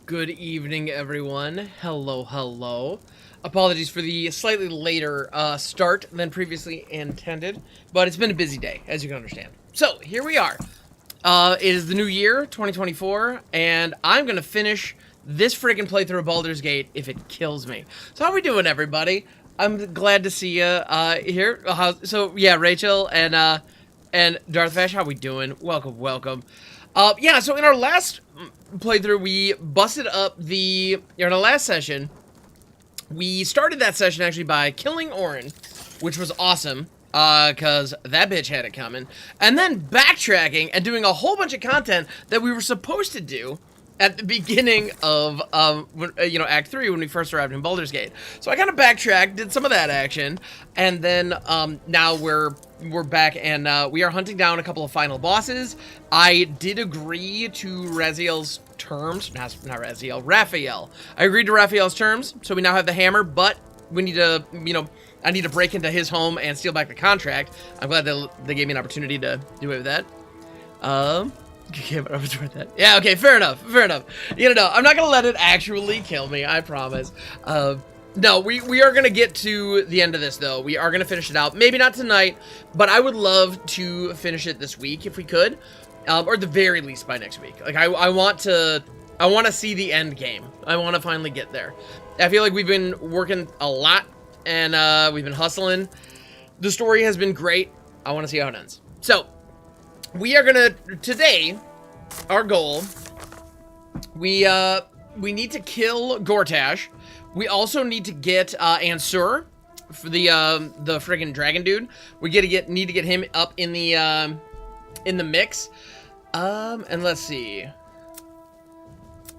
Good evening, everyone. Hello, hello. Apologies for the slightly later start than previously intended, but it's been a busy day, as you can understand. So, here we are. It is the new year, 2024, and I'm gonna finish this freaking playthrough of Baldur's Gate if it kills me. So how we doing, everybody? I'm glad to see you here. Yeah, Rachel and Darth Vash, how we doing? Welcome, welcome. Yeah, so in our last playthrough, we busted up in our last session, we started that session actually by killing Orin, which was awesome, because that bitch had it coming, and then backtracking and doing a whole bunch of content that we were supposed to do at the beginning of, Act 3 when we first arrived in Baldur's Gate. So I kind of backtracked, did some of that action, and then, now we're back, and, we are hunting down a couple of final bosses. I did agree to Raziel's terms, not Raziel, Raphael. I agreed to Raphael's terms, so we now have the hammer, but we need to, I need to break into his home and steal back the contract. I'm glad they gave me an opportunity to do away with that. Yeah, okay, fair enough, fair enough. I'm not gonna let it actually kill me, I promise. No, we are gonna get to the end of this, though. We are gonna finish it out. Maybe not tonight, but I would love to finish it this week if we could. Or at the very least by next week. Like, I want to see the end game. I want to finally get there. I feel like we've been working a lot, and we've been hustling. The story has been great. I want to see how it ends. So, we are gonna, today, our goal, we need to kill Gortash. We also need to get Ansur for the friggin' dragon dude. We need to get him up in the mix. And let's see.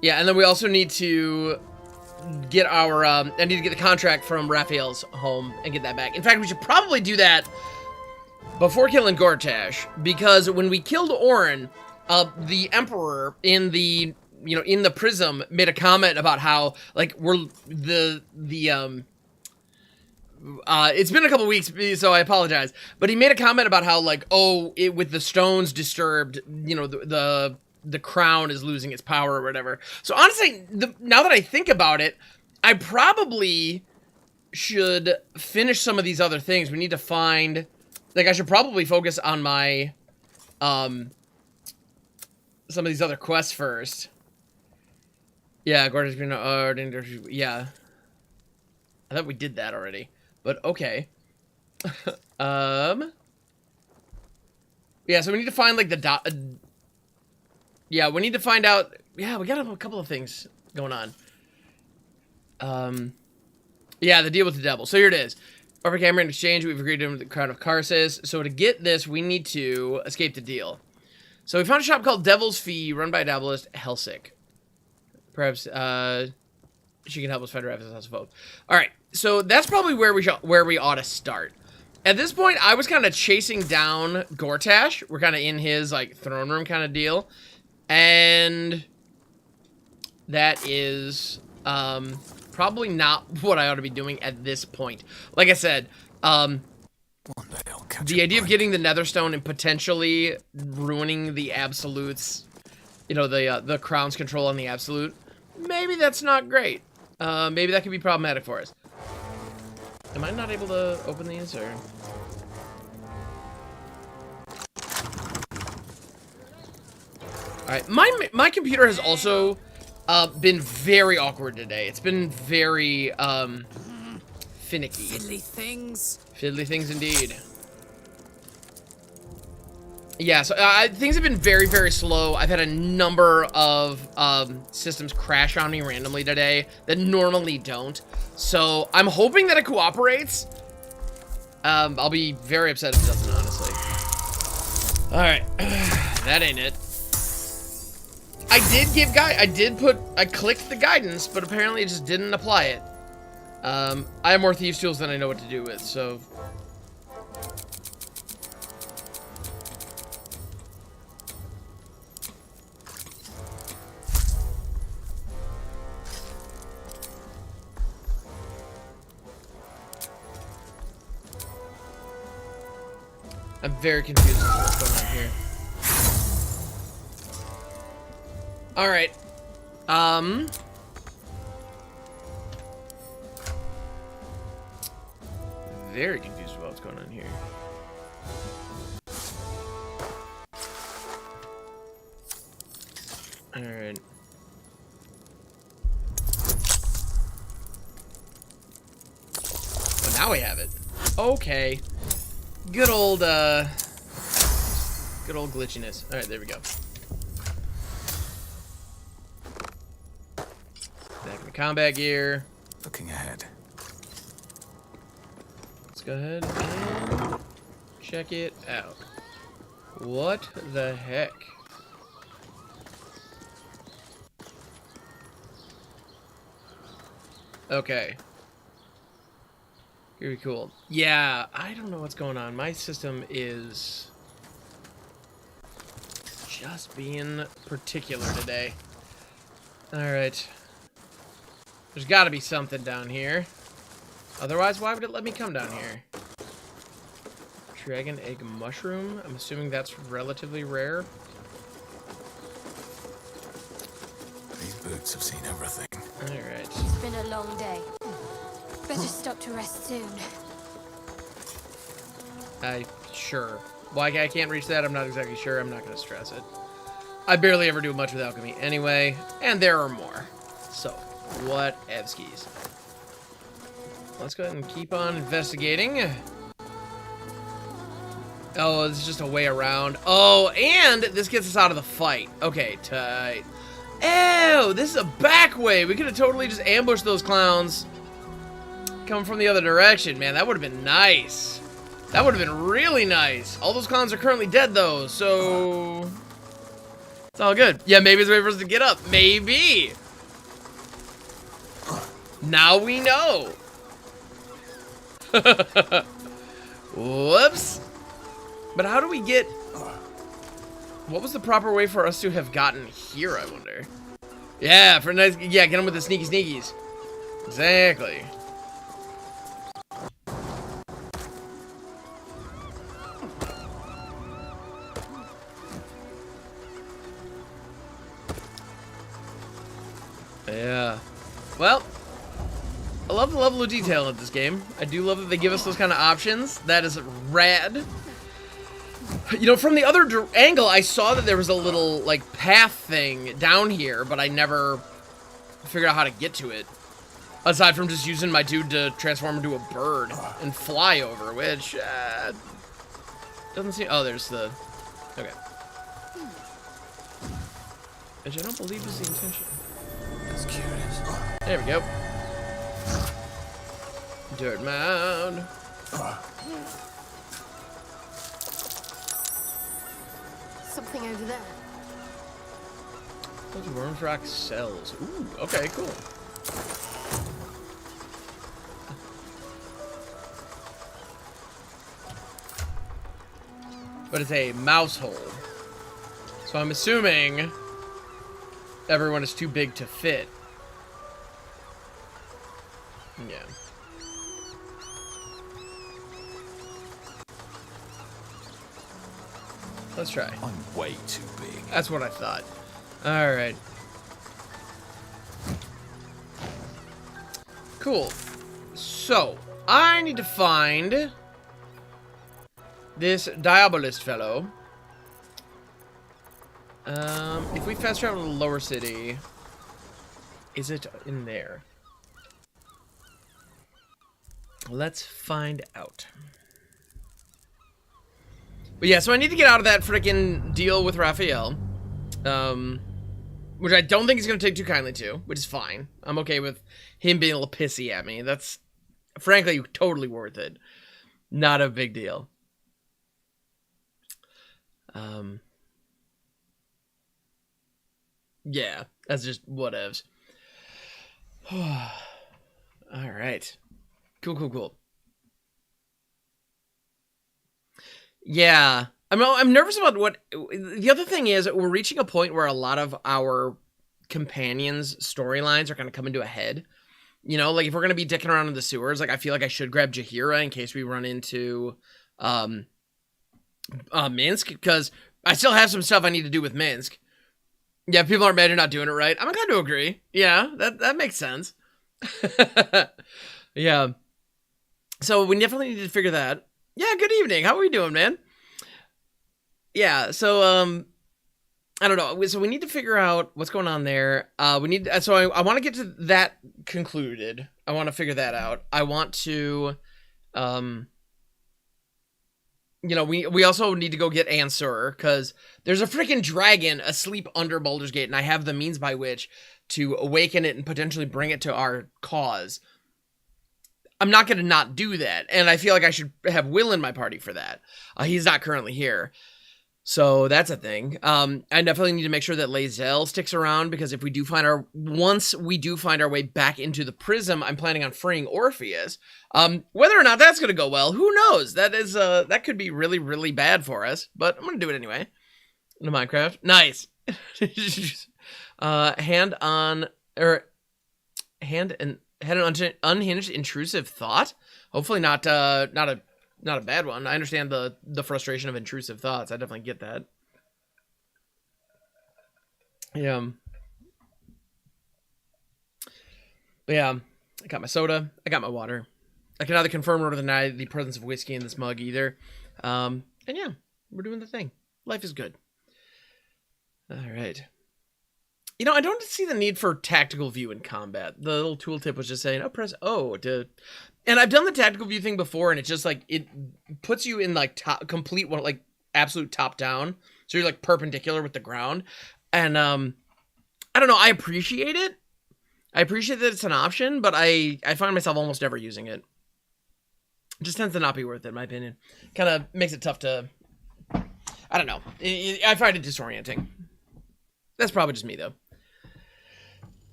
Yeah, and then we also need to get I need to get the contract from Raphael's home and get that back. In fact, we should probably do that before killing Gortash, because when we killed Orin, the Emperor in the prism made a comment about how, like, it's been a couple weeks, so I apologize, but he made a comment about how, like, with the stones disturbed, the crown is losing its power or whatever. So honestly, now that I think about it, I probably should finish some of these other things. We need to find, like, I should probably focus on my, some of these other quests first. Yeah, yeah. I thought we did that already, but okay. Yeah, so we need to find, like, yeah, we need to find out, yeah, we got a couple of things going on. Yeah, the deal with the devil. So here it is. Over camera in exchange, we've agreed to the crown of Karsus. So to get this, we need to escape the deal. So we found a shop called Devil's Fee, run by diabolist Helsick. Perhaps, she can help us find Raphael's house of hope. Alright, so that's probably where we ought to start. At this point, I was kind of chasing down Gortash. We're kind of in his, like, throne room kind of deal. And that is probably not what I ought to be doing at this point. Like I said, the idea of getting the Netherstone and potentially ruining the Absolute's, the Crown's control on the Absolute, maybe that's not great. Maybe that could be problematic for us. Am I not able to open these, or...? Alright, my computer has also been very awkward today. It's been very finicky. Fiddly things. Fiddly things indeed. Yeah, so things have been very, very slow. I've had a number of systems crash on me randomly today that normally don't. So I'm hoping that it cooperates. I'll be very upset if it doesn't, honestly. Alright, that ain't it. I clicked the guidance, but apparently it just didn't apply it. I have more thieves' tools than I know what to do with, so... I'm very confused as to what's going on here. Alright. Very confused about what's going on here. Alright. Well, now we have it. Okay. Good old glitchiness. Alright, there we go. Back in the combat gear. Looking ahead. Let's go ahead and check it out. What the heck? Okay. Very cool. Yeah, I don't know what's going on. My system is just being particular today. Alright. There's got to be something down here. Otherwise, why would it let me come down here? Dragon egg mushroom? I'm assuming that's relatively rare. These boots have seen everything. Alright. It's been a long day. Better stop to rest soon. Sure. Why I can't reach that, I'm not exactly sure. I'm not going to stress it. I barely ever do much with alchemy anyway, and there are more. So, what evskis? Let's go ahead and keep on investigating. Oh, this is just a way around. Oh, and this gets us out of the fight. Okay, tight. Ew, this is a back way. We could have totally just ambushed those clowns coming from the other direction, man. That would have been nice. That would have been really nice. All those clowns are currently dead, though, so it's all good. Yeah, maybe it's a way for us to get up. Maybe. Now we know. Whoops. But how do we get... What was the proper way for us to have gotten here, I wonder? Yeah, for nice... Yeah, get them with the sneaky sneakies. Exactly. Yeah. Well, I love the level of detail in this game. I do love that they give us those kind of options. That is rad. You know, from the other angle, I saw that there was a little, like, path thing down here, but I never figured out how to get to it. Aside from just using my dude to transform into a bird and fly over, which, doesn't seem... Oh, there's the... Okay. Which I don't believe is the intention. That's curious. There we go. Dirt mound. Something over there. Those worms rock cells. Ooh, okay, cool. But it's a mouse hole. So I'm assuming everyone is too big to fit. Yeah. Let's try. I'm way too big. That's what I thought. Alright. Cool. So, I need to find this diabolist fellow. If we fast travel to the lower city, is it in there? Let's find out. But yeah, so I need to get out of that freaking deal with Raphael. Which I don't think he's going to take too kindly to, which is fine. I'm okay with him being a little pissy at me. That's, frankly, totally worth it. Not a big deal. Yeah, that's just whatevs. Alright. Cool. Yeah. I'm nervous about what... The other thing is, we're reaching a point where a lot of our companions' storylines are going to come into a head. You know, like, if we're going to be dicking around in the sewers, like, I feel like I should grab Jaheira in case we run into Minsk, because I still have some stuff I need to do with Minsk. Yeah, people aren't mad you're not doing it right. I'm kind of agree. Yeah, that makes sense. Yeah. So we definitely need to figure that. Yeah, good evening. How are we doing, man? Yeah, so I don't know. So we need to figure out what's going on there. We need so I want to get to that concluded. I want to figure that out. I want to you know, we also need to go get Answer because there's a freaking dragon asleep under Baldur's Gate, and I have the means by which to awaken it and potentially bring it to our cause. I'm not going to not do that, and I feel like I should have Will in my party for that. He's not currently here, so that's a thing. I definitely need to make sure that Lae'zel sticks around because if we do find once we do find our way back into the prism, I'm planning on freeing Orpheus. Whether or not that's going to go well, who knows? That could be really, really bad for us, but I'm going to do it anyway. Into Minecraft. Nice. Hand an unhinged intrusive thought. Hopefully not a bad one. I understand the frustration of intrusive thoughts. I definitely get that. Yeah. But yeah, I got my soda. I got my water. I can neither confirm or deny the presence of whiskey in this mug either. And yeah, we're doing the thing. Life is good. All right. You know, I don't see the need for tactical view in combat. The little tooltip was just saying, oh, press O to... And I've done the tactical view thing before, and it's just like, it puts you in like complete, like absolute top down. So you're like perpendicular with the ground. And I don't know, I appreciate it. I appreciate that it's an option, but I find myself almost never using it. It just tends to not be worth it, in my opinion. Kind of makes it tough to... I don't know. I find it disorienting. That's probably just me, though.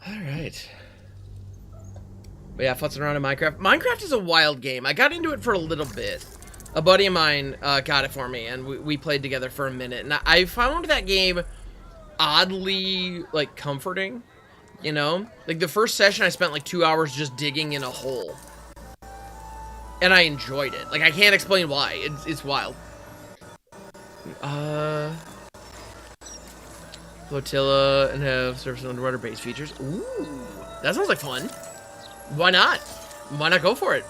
All right. But yeah, futzing around in Minecraft. Minecraft is a wild game. I got into it for a little bit. A buddy of mine got it for me, and we played together for a minute. And I found that game oddly, like, comforting. You know? Like, the first session, I spent, like, 2 hours just digging in a hole. And I enjoyed it. Like, I can't explain why. It's wild. Flotilla and have surface and underwater base features. Ooh, that sounds like fun. Why not? Why not go for it?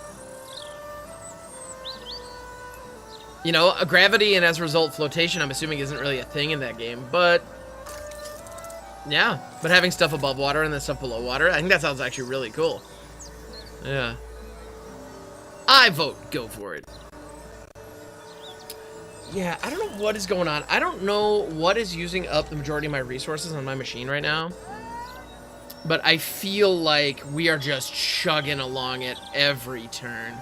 You know, gravity and as a result flotation, I'm assuming isn't really a thing in that game, but yeah. But having stuff above water and then stuff below water, I think that sounds actually really cool. Yeah. I vote go for it. Yeah, I don't know what is going on. I don't know what is using up the majority of my resources on my machine right now. But I feel like we are just chugging along at every turn.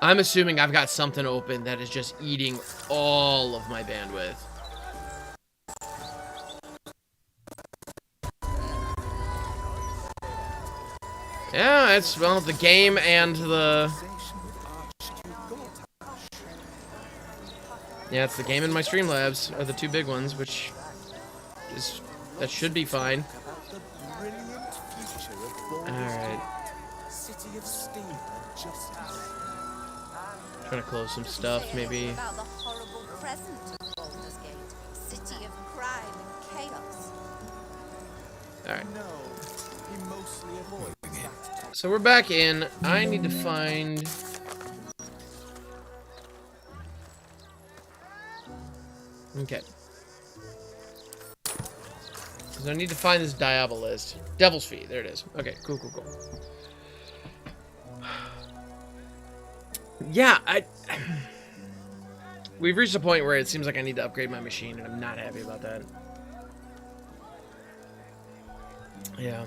I'm assuming I've got something open that is just eating all of my bandwidth. Yeah, it's, well, the game and the... Yeah, it's the game and my Streamlabs are the two big ones, which is... That should be fine. Alright. Trying to close some stuff, maybe. Alright. So we're back in. I need to find... Okay. I need to find this diabolist. Devil's Feet. There it is. Okay, cool. Yeah, we've reached a point where it seems like I need to upgrade my machine, and I'm not happy about that. Yeah.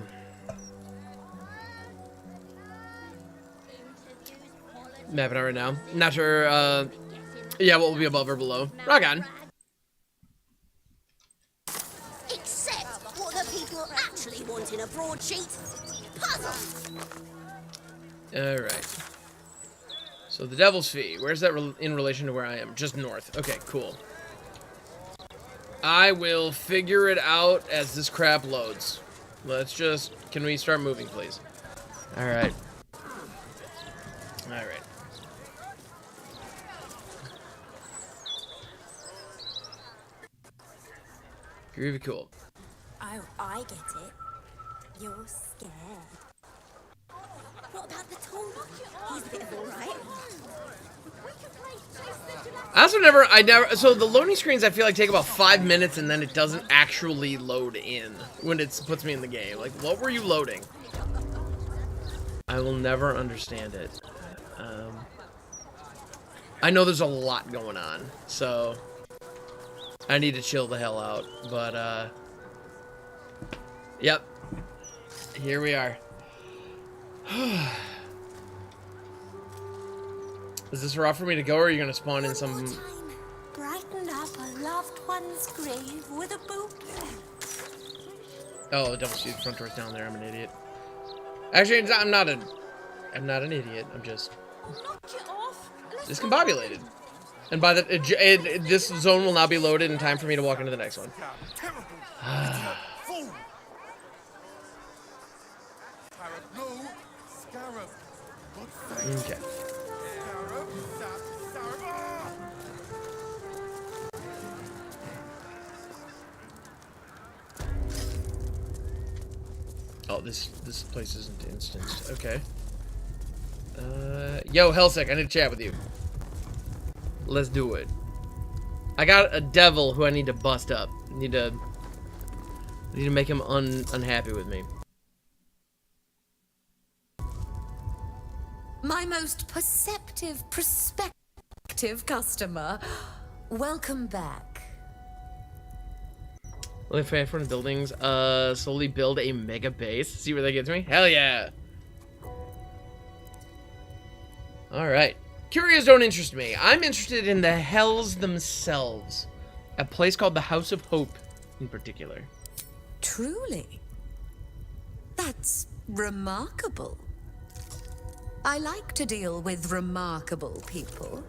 Mapping out right now. Not sure, yeah, what will be above or below. Rock on. Actually wanting a broadsheet puzzle. All right. So the Devil's Fee. Where's that in relation to where I am? Just north. Okay, cool. I will figure it out as this crap loads. Let's just... Can we start moving, please? All right. All right. Groovy cool. Oh, I get it. You're scared. What about the tall one? He's a bit of alright. I also so the loading screens I feel like take about 5 minutes and then it doesn't actually load in when it puts me in the game. Like, what were you loading? I will never understand it. I know there's a lot going on, so I need to chill the hell out, but, yep. Here we are. Is this rough for me to go, or are you gonna spawn in some... Brighten up a loved one's grave with a boot. Oh, double seat front door's down there. I'm an idiot. Actually, I'm not an idiot. I'm just discombobulated. And by the this zone will now be loaded in time for me to walk into the next one. Okay. Oh, this place isn't instanced. Okay. Yo, Hellsec, I need to chat with you. Let's do it. I got a devil who I need to bust up. I need to make him unhappy with me. My most perceptive, prospective customer. Welcome back. Well, if I have front buildings, slowly build a mega base. See where that gets me? Hell yeah! Alright. Curios don't interest me. I'm interested in the hells themselves. A place called the House of Hope, in particular. Truly? That's remarkable. I like to deal with remarkable people.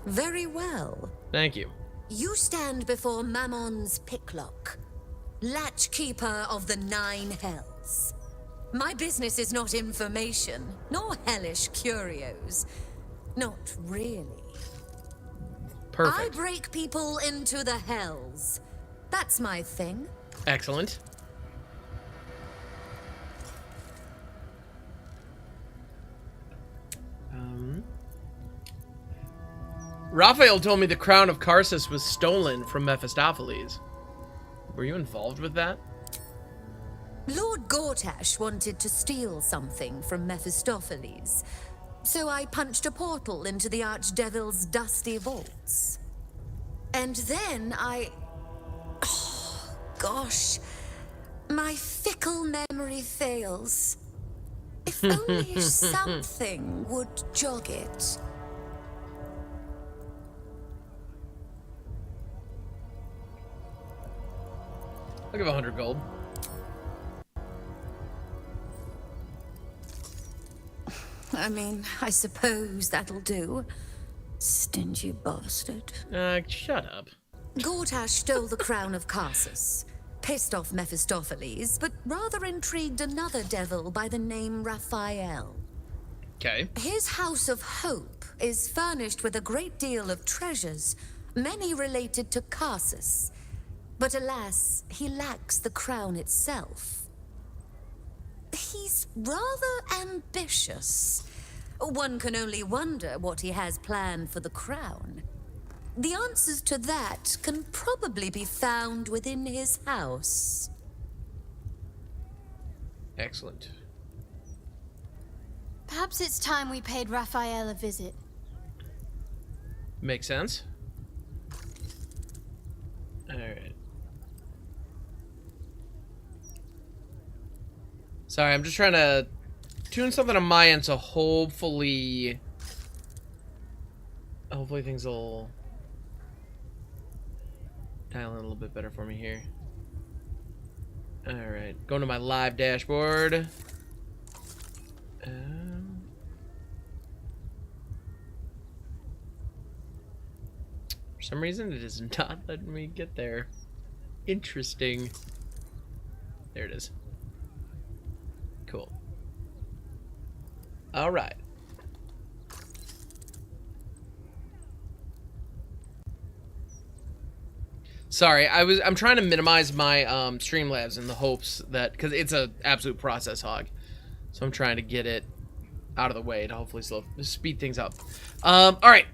Very well. Thank you. You stand before Mammon's picklock, latchkeeper of the 9 hells. My business is not information, nor hellish curios. Not really. Perfect. I break people into the hells. That's my thing. Excellent. Raphael told me the crown of Karsus was stolen from Mephistopheles. Were you involved with that? Lord Gortash wanted to steal something from Mephistopheles, so I punched a portal into the Archdevil's dusty vaults. And then oh, gosh, my fickle memory fails. If only something would jog it. I'll give 100 gold. I mean, I suppose that'll do. Stingy bastard. Shut up. Gortash stole the crown of Karsus, pissed off Mephistopheles, but rather intrigued another devil by the name Raphael. Okay. His House of Hope is furnished with a great deal of treasures, many related to Karsus. But alas, he lacks the crown itself. He's rather ambitious. One can only wonder what he has planned for the crown. The answers to that can probably be found within his house. Excellent. Perhaps it's time we paid Raphael a visit. Makes sense. Alright. Sorry, I'm just trying to tune something on my end, so hopefully things will dial in a little bit better for me here. Alright, going to my live dashboard. For some reason, it is not letting me get there. Interesting. There it is. Cool. All right. Sorry, I'm trying to minimize my Streamlabs in the hopes that, because it's a absolute process hog, so I'm trying to get it out of the way to hopefully speed things up. All right.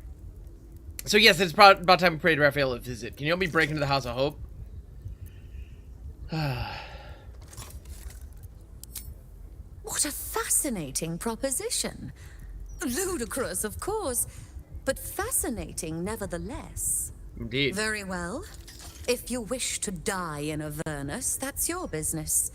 So yes, it's about time we prayed Raphael a visit. Can you help me break into the House of Hope? What a fascinating proposition. Ludicrous, of course, but fascinating nevertheless. Indeed. Very well. If you wish to die in Avernus, that's your business.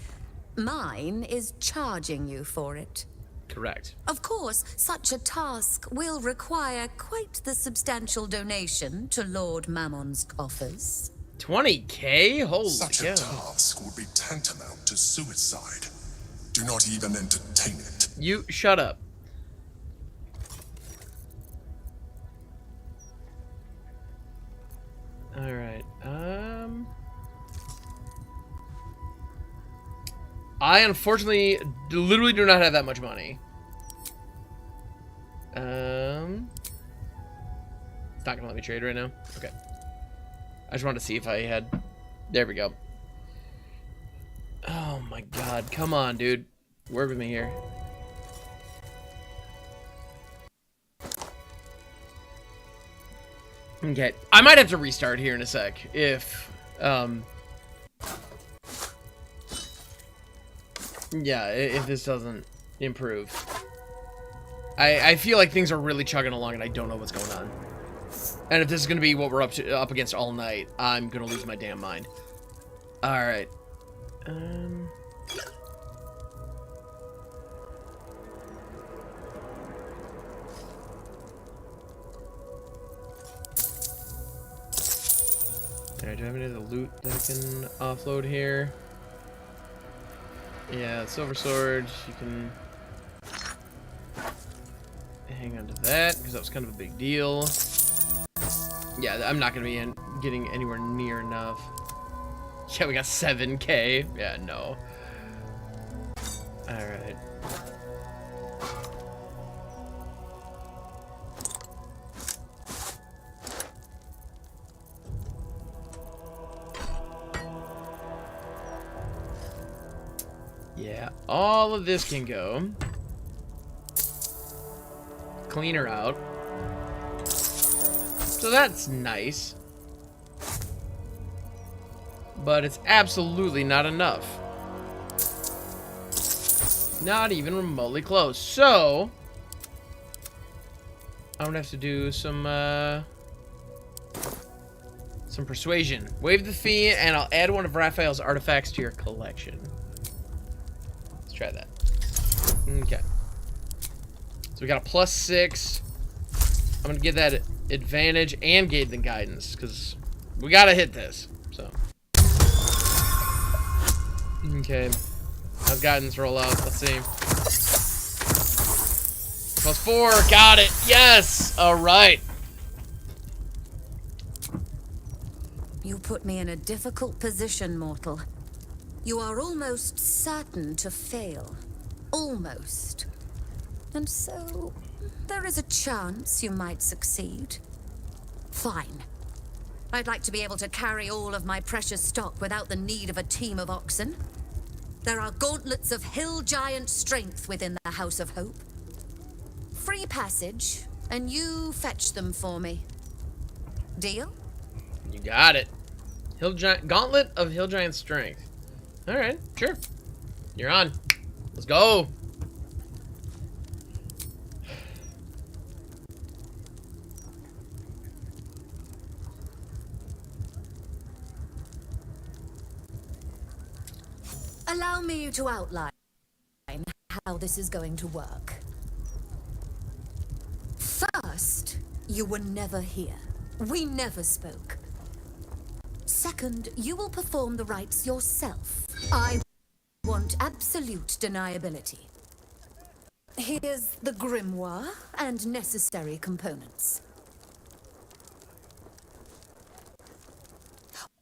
Mine is charging you for it. Correct. Of course, such a task will require quite the substantial donation to Lord Mammon's coffers. 20K? Holy Such cow. a task would be tantamount to suicide. Do not even entertain it. You shut up. All right. I unfortunately literally do not have that much money. It's not gonna let me trade right now. Okay. I just wanted to see if I had. There we go. Oh my god! Come on, dude. Work with me here. Okay, I might have to restart here in a sec if, yeah, if this doesn't improve. I feel like things are really chugging along and I don't know what's going on. And if this is gonna be what we're up against all night, I'm gonna lose my damn mind. All right. Alright, do I have any of the loot that I can offload here? Yeah, silver sword, you can hang on to that, because that was kind of a big deal. Yeah, I'm not going to be getting anywhere near enough. Yeah, we got 7K. Yeah, no. Alright. Yeah, all of this can go. Clean her out. So that's nice. But it's absolutely not enough. Not even remotely close. So I'm gonna have to do some persuasion. Waive the fee, and I'll add one of Raphael's artifacts to your collection. Let's try that. Okay. So we got a +6. I'm gonna give that advantage and gain the guidance because we gotta hit this. So. Okay. How's guidance roll out? Let's see. +4. Got it. Yes. All right. You put me in a difficult position, mortal. You are almost certain to fail. Almost. And so, there is a chance you might succeed. Fine. I'd like to be able to carry all of my precious stock without the need of a team of oxen. There are gauntlets of hill giant strength within the House of Hope. Free passage, and you fetch them for me. Deal? You got it. Gauntlet of hill giant strength. All right, sure. You're on. Let's go. Allow me to outline how this is going to work. First, you were never here. We never spoke. Second, you will perform the rites yourself. I want absolute deniability. Here's the grimoire and necessary components.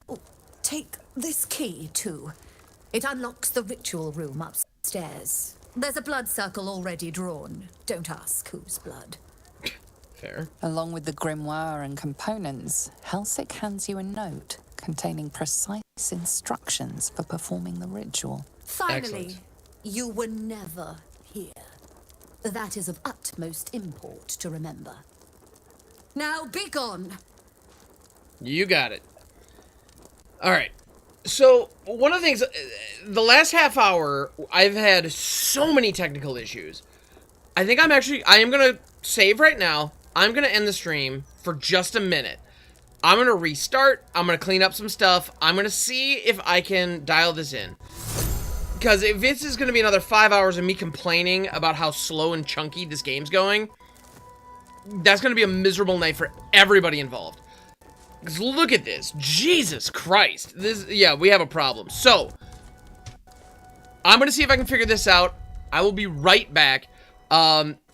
Oh, take this key, too. It unlocks the ritual room upstairs. There's a blood circle already drawn. Don't ask whose blood. Fair. Along with the grimoire and components, Helsik hands you a note containing precise instructions for performing the ritual. Finally, Excellent. you were never here. That is of utmost import to remember. Now be gone. You got it. All right. So, one of the things, the last half hour, I've had so many technical issues. I am going to save right now. I'm going to end the stream for just a minute. I'm going to restart. I'm going to clean up some stuff. I'm going to see if I can dial this in. Because if this is going to be another 5 hours of me complaining about how slow and chunky this game's going, that's going to be a miserable night for everybody involved. Because look at this. Jesus Christ. Yeah, we have a problem. So, I'm going to see if I can figure this out. I will be right back.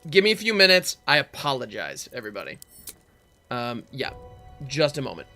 Give me a few minutes. I apologize, everybody. Yeah, just a moment.